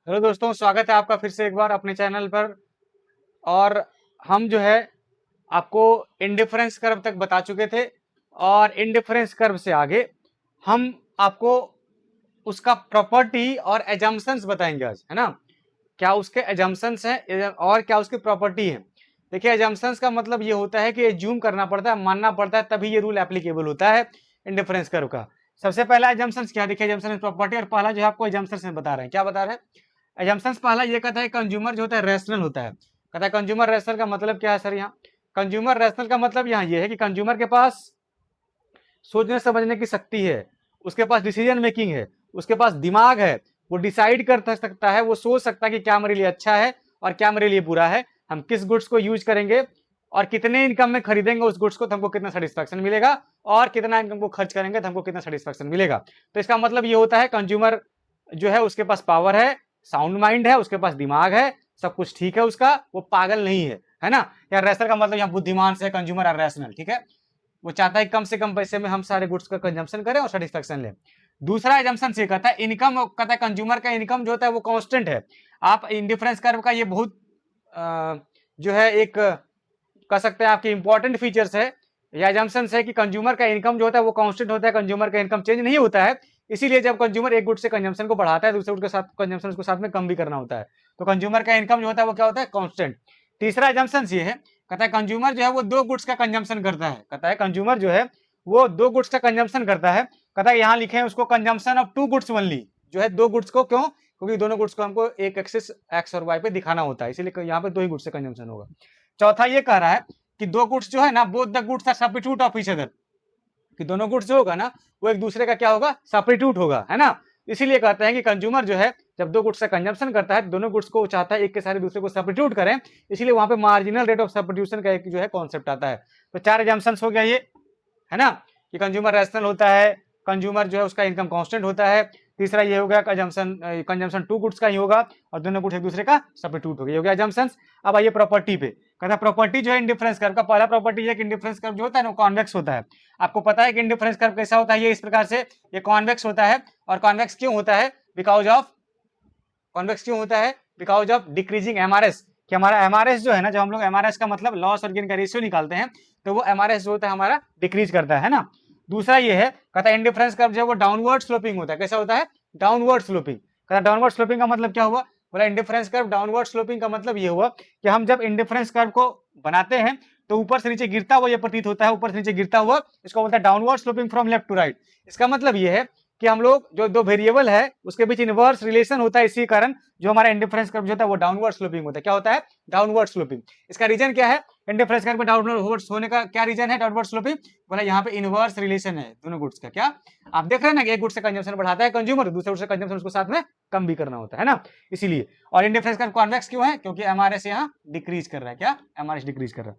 Hello दोस्तों, स्वागत है आपका फिर से एक बार अपने चैनल पर। और हम जो है आपको इंडिफरेंस कर्व तक बता चुके थे और इंडिफरेंस कर्व से आगे हम आपको उसका प्रॉपर्टी और एजम्पशंस बताएंगे आज, है ना। क्या उसके एजम्पशंस हैं और क्या उसकी प्रॉपर्टी है। देखिए, एजम्पशंस का मतलब ये होता है कि एज्यूम करना पड़ता है, मानना पड़ता है, तभी ये रूल एप्लीकेबल होता है इंडिफरेंस कर्व का। सबसे पहला एजम्पशंस क्या, देखिए एजम्पशन प्रॉपर्टी, और पहला जो है आपको एजम्पशंस में बता रहे हैं, क्या बता रहे हैं। एजम्पशंस पहला ये कहता है कंज्यूमर जो होता है रैशनल होता है। कहता है कंज्यूमर रैशनल का मतलब क्या है सर। यहाँ कंज्यूमर रैशनल का मतलब यहाँ ये है कि कंज्यूमर के पास सोचने समझने की शक्ति है, उसके पास डिसीजन मेकिंग है, उसके पास दिमाग है, वो डिसाइड कर सकता है, वो सोच सकता है कि क्या मेरे लिए अच्छा है और क्या मेरे लिए बुरा है, हम किस गुड्स को यूज करेंगे और कितने इनकम में खरीदेंगे उस गुड्स को तो हमको कितना सेटिस्फैक्शन मिलेगा, और कितना इनकम को खर्च करेंगे तो हमको कितना सेटिस्फैक्शन मिलेगा। तो इसका मतलब ये होता है कंज्यूमर जो है उसके पास पावर है, साउंड माइंड है, उसके पास दिमाग है, सब कुछ ठीक है उसका, वो पागल नहीं है ना। या रैशनल का मतलब यहाँ बुद्धिमान से कंज्यूमर आर रैशनल, ठीक है। वो चाहता है कम से कम पैसे में हम सारे गुड्स का कंजम्पशन करें और सेटिस्फेक्शन लें। दूसरा एजम्पशन से कहता है इनकम, कहता है कंज्यूमर का इनकम जो होता है वो कांस्टेंट है। आप इंडिफरेंस कर्व का ये बहुत जो है एक कह सकते हैं आपकी इंपॉर्टेंट फीचर्स है या एजम्पशन है कि कंज्यूमर का इनकम जो होता है वो कांस्टेंट होता है, कंज्यूमर का इनकम चेंज नहीं होता है। इसीलिए जब कंज्यूमर एक गुड से कंजम्पशन को बढ़ाता है दूसरे गुड के साथ कंजम्पशन को साथ में कम भी करना होता है। तो कंज्यूमर का इनकम जो होता है वो क्या होता है, कांस्टेंट। तीसरा एजम्पशन ये है, कहता है कंज्यूमर जो है वो दो गुड्स का कंजम्पशन करता है। कहता है कंज्यूमर जो है वो दो गुड्स का कंजम्पशन करता है। कहता है यहाँ लिखे हैं उसको consumption of two goods only, जो है दो गुड्स को, क्यों, क्योंकि दोनों गुड्स को हमको एक एक्सिस एक्स और वाई पे दिखाना होता है, इसीलिए यहाँ पे दो ही गुड्स से कंजम्पशन होगा। चौथा ये कह रहा है कि दो गुड्स जो है ना, both the goods are substitute of each other, कि दोनों गुड्स जो होगा ना वो एक दूसरे का क्या होगा, सब्स्टिट्यूट होगा, है ना। इसीलिए कहते हैं कि कंज्यूमर जो है जब दो गुड्स का कंजम्पशन करता है दोनों गुड्स को चाहता है एक के सारे दूसरे को सब्स्टिट्यूट करें, इसलिए वहां पे मार्जिनल रेट ऑफ सब्स्टिट्यूशन का एक जो है कॉन्सेप्ट आता है। तो चार एजम्पशंस हो गया ये, है ना, कि कंज्यूमर रैशनल होता है, कंज्यूमर जो है उसका इनकम कांस्टेंट होता है। तीसरा ये हो गया कंजम्पशन, कंजम्पशन टू गुड्स का ही होगा और दोनों गुड्स एक दूसरे का सब्स्टिट्यूट हो गया, ये हो गया एजम्पशंस। अब आइए प्रॉपर्टी पे। कहता है प्रॉपर्टी जो है इंडिफरेंस कर्व का, पहला प्रॉपर्टी है कि इंडिफरेंस कर्व जो होता है ना कॉन्वेक्स होता है। आपको पता है कि इंडिफरेंस कर्व कैसा होता है, ये इस प्रकार से, ये कॉन्वेक्स होता है। और कॉन्वेक्स क्यों होता है, बिकॉज ऑफ, कॉन्वेक्स क्यों होता है, बिकॉज ऑफ डिक्रीजिंग एमआरएस। कि हमारा एमआरएस जो है ना, जब हम लोग एमआरएस का मतलब लॉस और गेन का रेशियो निकालते हैं तो वो एमआरएस जो होता है हमारा डिक्रीज करता है ना। दूसरा ये है, कहता है इंडिफरेंस कर्व जो है वो डाउनवर्ड स्लोपिंग होता है। कैसा होता है, डाउनवर्ड स्लोपिंग। कहता डाउनवर्ड स्लोपिंग का मतलब क्या हुआ, बोला इंडिफरेंस कर्व डाउनवर्ड स्लोपिंग का मतलब ये हुआ कि हम जब इंडिफरेंस कर्व को बनाते हैं तो ऊपर से नीचे गिरता हुआ ये प्रतीत होता है, ऊपर से नीचे गिरता हुआ, इसको बोलता है downward sloping from left to right. इसका मतलब ये है कि हम लोग जो दो वेरिएबल है उसके बीच इनवर्स रिलेशन होता है, इसी कारण जो हमारा इंडिफरेंस कर्व जो होता है वो डाउनवर्ड स्लोपिंग होता है। क्या होता है, डाउनवर्ड स्लोपिंग। इसका रीजन क्या है, इंडिफरेंस कर्व में डाउनवर्ड होने का क्या रीजन है, डाउनवर्ड स्लोपिंग, बोला यहाँ पे इनवर्स रिलेशन है दोनों गुड्स का। क्या आप देख रहे हैं ना कि एक गुड से कंजम्पशन बढ़ाता है कंज्यूमर, दूसरे गुड से कंजम्पशन उसको साथ में कम भी करना होता है ना, इसीलिए। और इंडिफरेंस कर्व कॉन्वेक्स क्यों है, क्योंकि एमआरएस यहाँ डिक्रीज कर रहा है। क्या, एमआरएस डिक्रीज कर रहा है।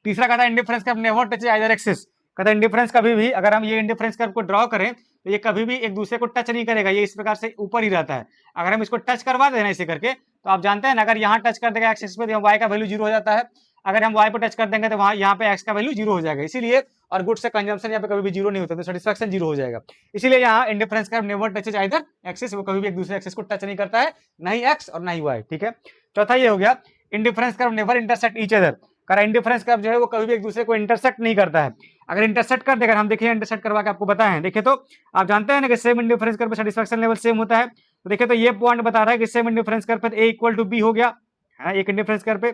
तीसरा कहता है indifference curve never touch either axis. कहता है इंडिफरेंस कभी भी, अगर हम ये इंडिफरेंस कर्व को ड्रॉ करें तो ये कभी भी एक दूसरे को टच नहीं करेगा, ये इस प्रकार से ऊपर ही रहता है। अगर हम इसको टच करवा देना इसे करके तो आप जानते हैं ना, अगर यहाँ टच कर देगा एक्सिस पे तो वाई का वैल्यू जीरो हो जाता है, अगर हम वाई पे टच कर देंगे तो वहां यहाँ पे एक्स का वैल्यू जीरो हो जाएगा। इसीलिए, और गुड्स से कंजम्पशन यहाँ पे कभी भी जीरो नहीं होता, तो सेटिस्फैक्शन जीरो हो जाएगा। इसीलिए यहाँ indifference curve never touches either axis, वो कभी भी एक दूसरे एक्सिस को टच नहीं करता है, ना ही एक्स और ना ही वाई, ठीक है। चौथा ये हो गया, indifference curve never intersect each other. करा इंडिफरेंस कर्व जो है वो कभी भी एक दूसरे को इंटरसेक्ट नहीं करता है। अगर इंटरसेक्ट कर देगा, हम देखिए इंटरसेक्ट करवा के आपको बताएं, देखिए तो आप जानते हैं ना कि सेम इंडिफरेंस कर्व पे सेटिस्फैक्शन लेवल सेम होता है। तो देखिए तो ये पॉइंट बता रहा है कि सेम इंडिफरेंस कर्व पे ए इक्वल टू बी हो गया, है एक इंडिफरेंस कर्व पे।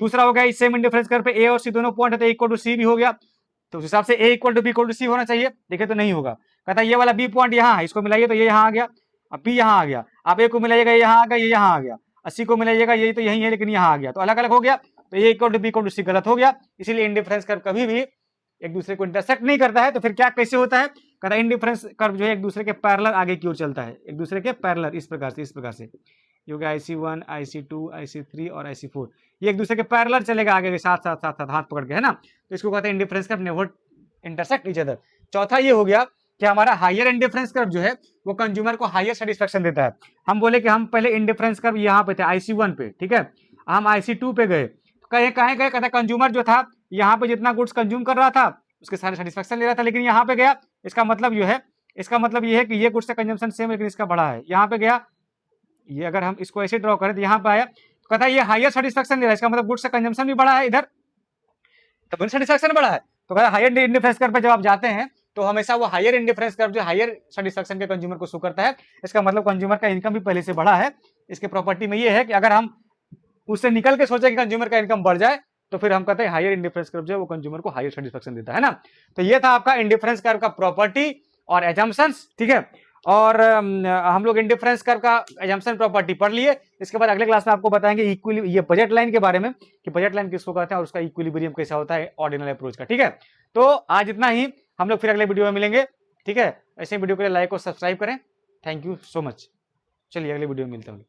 दूसरा हो गया इस सेम इंडिफरेंस कर्व पे ए और सी दोनों पॉइंट है, इक्वल टू सी भी हो गया। तो उस हिसाब से A equal to B equal to C होना चाहिए, देखिए तो नहीं होगा। कहता है ये वाला बी पॉइंट यहाँ है, इसको मिलाइए तो ये यहाँ आ गया, अब बी यहाँ आ गया, आप ए को मिलाइएगा ये यहाँ आ गया, ये यहाँ आ गया, अस्सी को मिलाइएगा ये तो यही है लेकिन यहाँ आ गया, तो अलग अलग हो गया। तो A equal to B equal to C गलत हो गया, इसीलिए इंडिफरेंस कर्व कभी भी एक दूसरे को इंटरसेक्ट नहीं करता है। तो फिर क्या कैसे होता है, कहता है इंडिफरेंस कर्व जो है एक दूसरे के पैरेलल आगे की ओर चलता है, एक दूसरे के पैरेलल, इस प्रकार से, इस प्रकार से, ये हो गया IC1 IC2 IC3 और IC4, ये एक दूसरे के पैरेलल चलेगा आगे के साथ साथ साथ साथ हाथ पकड़ के, है ना। तो इसको कहते हैं indifference curve never intersect each other. चौथा ये हो गया कि हमारा हायर इंडिफरेंस कर्व जो है वो कंज्यूमर को हायर सेटिस्फेक्शन देता है। हम बोले कि हम पहले इंडिफरेंस कर्व यहाँ पे थे IC1 पे, ठीक है, हम IC2 पे गए, कहे कहे गए, कहता कंज्यूमर जो था यहाँ पे जितना गुड्स कंज्यूम कर रहा था उसके सारे सेटिस्फेक्शन ले रहा था, लेकिन यहाँ पे गया, इसका मतलब जो है, इसका मतलब ये है कि ये गुड्स का कंजम्पशन सेम लेकिन इसका बड़ा है, यहाँ पे गया ये अगर हम इसको ऐसे ड्रॉ करें तो यहाँ पे आया, कहता है ये हायर सेटिस्फेक्शन दे रहा है, इसका मतलब गुड्स का कंजम्पशन भी बढ़ा है इधर, तो सेटिस्फेक्शन बढ़ा है। तो कहता है हायर इंडिफरेंस कर्व पे जब आप जाते हैं तो हमेशा वो हायर इंडिफरेंस कर्व जो हायर सेटिस्फेक्शन के कंज्यूमर को शो करता है, इसका मतलब कंज्यूमर का इनकम भी पहले से बढ़ा है। इसके प्रॉपर्टी में ये है कि अगर हम उससे निकल के सोचे कि कंज्यूमर का इनकम बढ़ जाए तो फिर हम कहते हैं हायर इंडिफरेंस कर्व जो है वो कंज्यूमर को हायर सेटिस्फेक्शन देता है ना। तो ये था आपका इंडिफरेंस कर्व का प्रॉपर्टी और एजम्पशंस, ठीक है। और हम लोग इंडिफरेंस कर्व का एजम्पशन प्रॉपर्टी पढ़ लिए। इसके बाद अगले क्लास में आपको बताएंगे इक्विली ये बजट लाइन के बारे में कि बजट लाइन किसको कहते हैं और उसका इक्विलिब्रियम कैसा होता है ऑर्डिनल अप्रोच का, ठीक है। तो आज इतना ही, हम लोग फिर अगले वीडियो में मिलेंगे, ठीक है। ऐसे वीडियो के लिए लाइक और सब्सक्राइब करें। Thank you so much. चलिए अगले वीडियो में मिलते हैं।